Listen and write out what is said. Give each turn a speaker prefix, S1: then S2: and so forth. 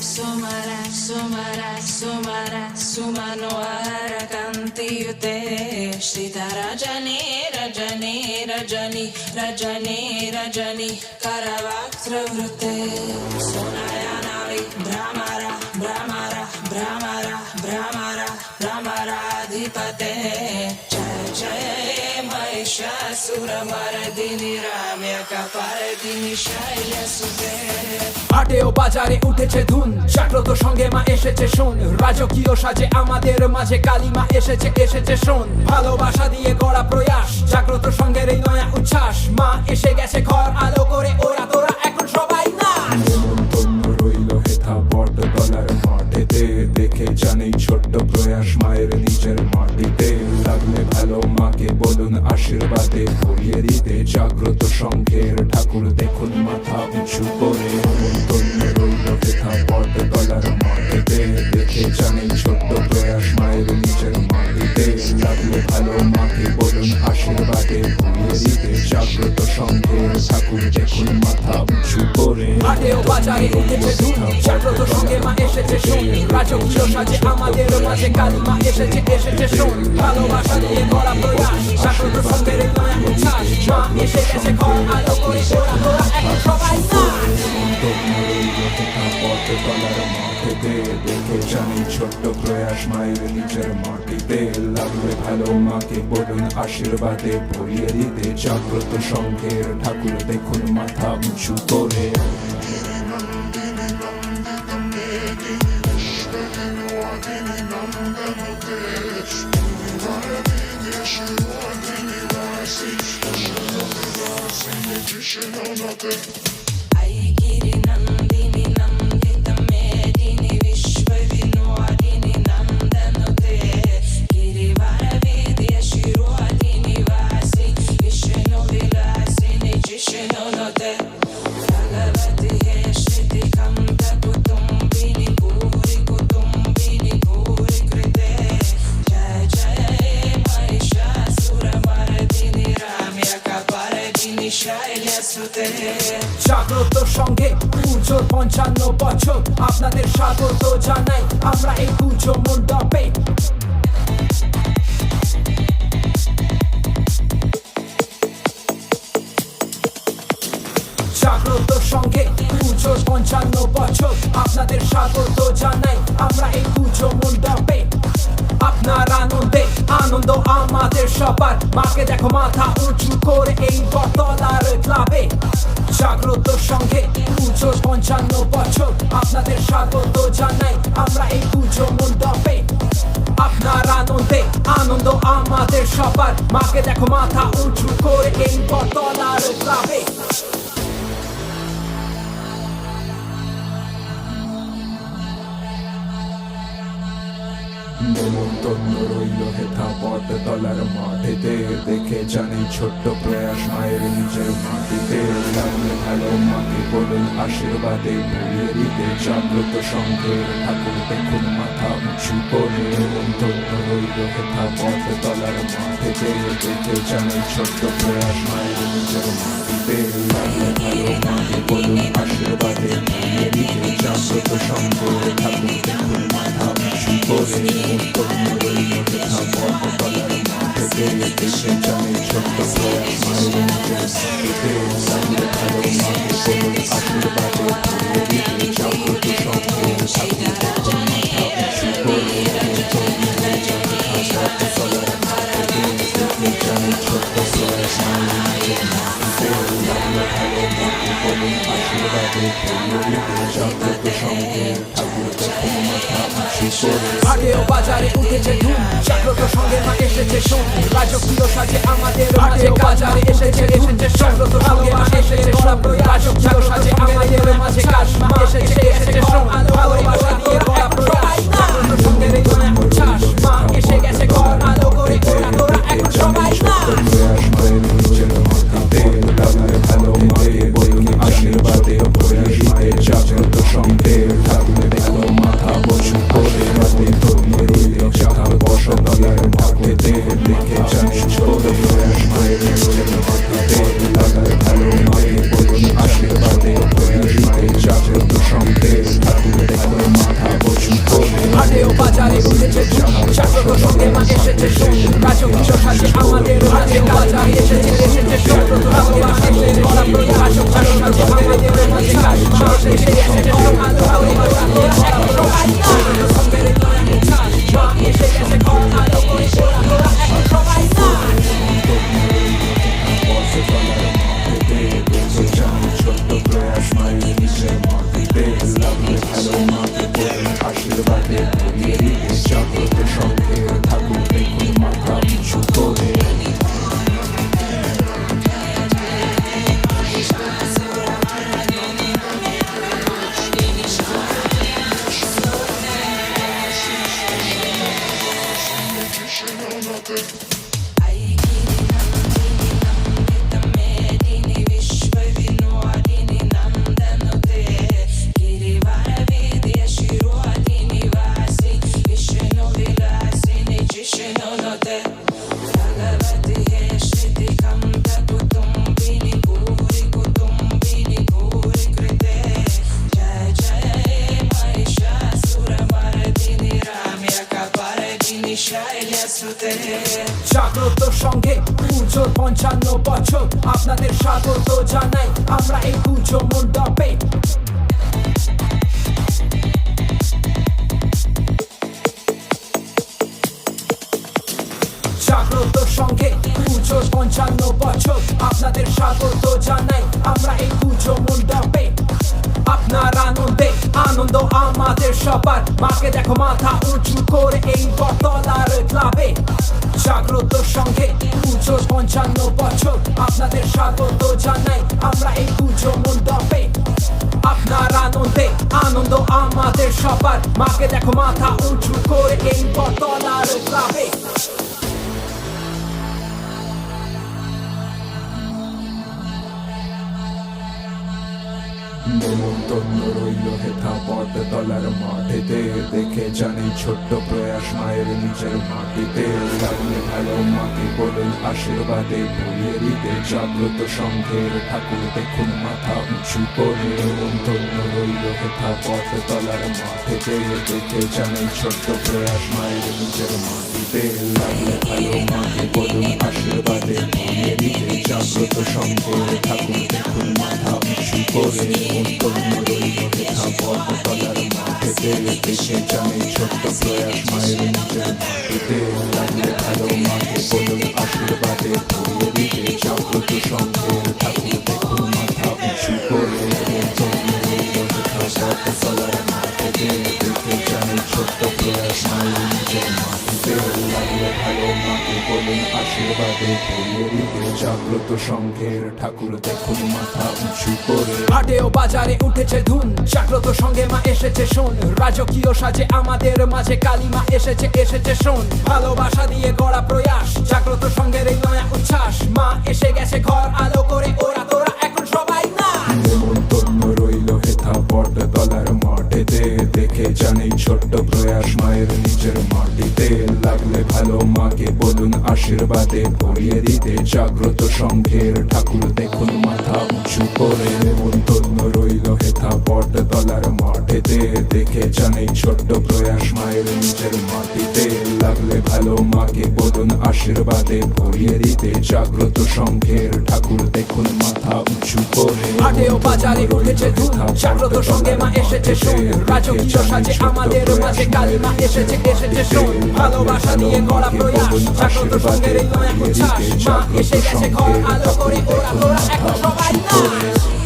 S1: Sumara, sumara, sumara, sumanohara kantiyute Shrita rajani, rajani, rajani, rajani, rajani Karavaktra vrute Sunayanavi Brahmara, Brahmara, Brahmara, Brahmara, Brahmara Adhipate Jaya Jaya Mahishasura Mardini Ramya Kapardini Shailya Sute
S2: হাটেও বাজারে উঠেছে ধুন জাগ্রত সঙ্গে মা এসেছে শোন রাজকীয় সাজে আমাদের মাঝে কালী মা এসেছে শোন ভালোবাসা দিয়ে গড়া প্রয়াস জাগ্রত সঙ্গের এই নয়া উচ্ছ্বাস মা এসে গেছে ঘর আলো করে ওরা তোরা এখন সবাই না
S3: নেমন্তন্ন রইল হেথা বটতলার মাঠেতে দেখে জানেই ছোট্ট প্রয়াস মায়ের নিজের মাটিতে লাগলে ভালো মাকে বলুন আশীর্বাদে ভরিয়ে দিতে জাগ্রত সংঘের ঠাকুর দেখুন মাথা উঁচু করে নেমন্তন্ন রইল হেথা বটতলার মাঠেতে দেখে জানেই ছোট্ট প্রয়াস মায়ের নিজের মাটিতে লাগলে ভালো মাকে বলুন আশীর্বাদে ভরিয়ে দিতে জাগ্রত সংঘের ঠাকুর দেখুন মাথা উঁচু করে
S2: হাটেও বাজারে উঠেছে ধুন জাগ্রত সঙ্গে মা এসেছে শোন রাজকীয় সাজে আমাদের মাঝে কালী মা এসেছে শোন ভালোবাসা দিয়ে গড়া প্রয়াস জাগ্রত সঙ্গের এই নয়া উচ্ছ্বাস মা এসে গেছে ঘর আলো করে ওরা তোরা এখন সবাই না
S3: পথতলার মাঠেতে দেখে জানি ছোট্ট প্রয়াস মায়ের নিজের মাটিতে লাগলে ভালো মাকে বলুন আশীর্বাদে ভরিয়ে দিতে জাগ্রত সংঘের ঠাকুর দেখুন মাথা উঁচু করে
S1: Aigiri Nandini Nandita Medini Vishwavinodini Nandanute Girivaravidya Shirodini Vasi Vishnu Vilasini Jishnunote Bhagavati Heshriti Kamta Kutumbini Puri Kutumbini Puri Krite Jaya Jaya Mahishasura Mardini Ramya Kapardini Shailya Sute
S2: জাগ্রত সঙ্গে পুজোর ৫৫ বছর আপনাদের স্বাগত জানাই আমরা এই পুজো মণ্ডপে জাগ্রত সঙ্গে পুজোর ৫৫ বছর আপনাদের স্বাগত জানাই আমরা এই পুজো মণ্ডপে আপনার আনন্দে আনন্দ আমাদের সবার মাকে দেখো মাথা উঁচু করে এই বটতলার ক্লাবে জাগ্রত সঙ্গে পুজোর ৫৫ বছর আপনাদের স্বাগত জানাই আমরা এই পুজো মণ্ডপে আপনার আনন্দে আনন্দ আমাদের সবার মাকে দেখো মাথা উঁচু করে এই বটতলার ক্লাবে
S3: নেমন্তন্ন রইল হেথা পথতলার মাঠেতে দেখে জানি ছোট্ট প্রয়াস মায়ের নিজের মাটিতে লাগলে ভালো মাকে বলুন আশীর্বাদে ভরিয়ে দিতে জাগ্রত সংঘের ঠাকুর দেখুন মাথা উঁচু করে নেমন্তন্ন রইল হেথা পথতলার মাঠেতে দেখে জানি ছোট্ট প্রয়াস মায়ের নিজের মাটিতে লাগলে ভালো মাকে বলুন আশীর্বাদে ভরিয়ে দিতে জাগ্রত সংঘের ঠাকুর দেখুন মাথা উঁচু করে নেমন্তন্ন রইল হেথা পথতলার মাঠেতে দেখে জানি ছোট্ট প্রয়াস মায়ের নিজের মাটিতে লাগলে ভালো মাকে বলুন আশীর্বাদে ভরিয়ে দিতে জাগ্রত সংঘের ঠাকুর দেখুন মাথা উঁচু করে নেমন্তন্ন রইল হেথা পথতলার মাঠেতে দেখে জানি ছোট্ট প্রয়াস মায়ের নিজের মাটিতে লাগলে ভালো মাকে বলুন আশীর্বাদে ভরিয়ে দিতে জাগ্রত সংঘের ঠাকুর দেখুন মাথা উঁচু করে
S2: হাটেও বাজারে উঠেছে ধুম জাগ্রত সঙ্গে মা এসেছে শোন রাজকীয় সাজে আমাদের মাঝে বাজারে এসেছে জাগ্রত সঙ্গে মা এসেছে শোন রাজকীয় সাজে আমাদের মাঝে কাজ মা এসেছে শোন ভালোবাসা দিয়ে গড়া প্রয়াস জাগ্রত সঙ্গে এই নয়া উচ্ছ্বাস মা এসে গেছে ঘর আলো করে ওরা তোরা এখন সবাই না
S3: প্রয়াস মায়ের নিজের মাটিতে লাগলে ভালো মাকে বলুন আশীর্বাদে ভরিয়ে দিতে জাগ্রত সংঘের ঠাকুর ভালো মাথা উঁচু করে রাতে ধরিয়ে দিতে জাগ্রত বটতলার মাঠেতে দেখে জানি ছোট প্রয়াস মায়ের নিজের মাটিতে লাগলে ভালো মাকে বলুন আশীর্বাদে ভরিয়ে দিতে জাগ্রত সংঘের
S1: আলোতে
S2: জাগ্রত সঙ্গে পুজোর 55 বছর আপনাদের স্বাগত জানাই আমরা এই পুজো মণ্ডপে জাগ্রত সঙ্গে পুজোর 55 বছর আপনাদের স্বাগত জানাই আমরা এই পুজো মণ্ডপে আপনার আনন্দে আনন্দ আমাদের সবার মাকে দেখো মাথা উঁচু করে এই বটতলার ক্লাবে জাগ্রত সঙ্গে পুজোর 55 বছর আপনাদের স্বাগত জানাই আমরা এই পুজো মণ্ডপে আপনার আনন্দে আনন্দ আমাদের সবার মাকে দেখো মাথা উঁচু করে এই বটতলার ক্লাবে
S3: নেমন্তন্ন রইল হেথা পথতলার মাঠেতে দেখে জানি ছোট্ট প্রয়াস মায়ের নিজের মাটিতে লাগলে ভালো মাকে বলুন আশীর্বাদে ভরিয়ে দিতে জাগ্রত সংঘের ঠাকুর দেখুন মাথা উঁচু করে নেমন্তন্ন রইল হেথা পথতলার মাঠেতে দেখে জানি ছোট্ট প্রয়াস মায়ের নিজের মাটিতে লাগলে ভালো মাকে বলুন আশীর্বাদে ভরিয়ে দিতে জাগ্রত সংঘের ঠাকুর দেখুন মাথা উঁচু করে নেমন্তন্ন রইল হেথা পথতলার মাঠেতে দেখে জানি ছোট্ট প্রয়াস মায়ের নিজের মাটিতে লাগলে ভালো মাকে বলুন আশীর্বাদে ভরিয়ে দিতে জাগ্রত সংঘের ঠাকুর দেখুন মাথা উঁচু করে নেমন্তন্ন রইল হেথা পথতলার মাঠেতে দেখে জানি ছোট্ট প্রয়াস মায়ের নিজের মাটিতে লাগলে ভালো মাকে বলুন আশীর্বাদে ভরিয়ে দিতে জাগ্রত সংঘের ঠাকুর দেখুন মাথা উঁচু করে
S2: হাটে ও বাজারে উঠেছে ধুন জাগ্রত সঙ্গে মা এসেছে শোন রাজকীয় সাজে আমাদের মাঝে কালী মা এসেছে শোন ভালোবাসা দিয়ে গড়া প্রয়াস জাগ্রত সঙ্গের এই নয়া উচ্ছ্বাস মা এসে গেছে ঘর আলো করে ওরা তোরা এখন সবাই না
S3: নেমন্তন্ন রইল হেথা পথতলার মাঠেতে দেখে জানি ছোট্ট প্রয়াস মায়ের নিজের মাটিতে লাগলে ভালো মাকে বলুন আশীর্বাদে ভরিয়ে দিতে জাগ্রত সংঘের ঠাকুর দেখুন মাথা উঁচু করে নেমন্তন্ন রইল হেথা পথতলার মাঠেতে দেখে জানি ছোট্ট প্রয়াস মায়ের নিজের মাটিতে লাগলে ভালো মাকে বলুন আশীর্বাদে ভরিয়ে দিতে জাগ্রত সংঘের ঠাকুর দেখুন মাথা উঁচু করে
S2: হাটে ও বাজারে উঠেছে ধুন জাগ্রত সঙ্গে মা এসেছে শোন রাজকীয় সাজে আমাদের মাঝে কালী মা এসেছে শোন ভালোবাসা দিয়ে গড়া প্রয়াস জাগ্রত সঙ্গের এই নয়া উচ্ছ্বাস মা এসে গেছে ঘর আলো করে ওরা তোরা এখন সবাই না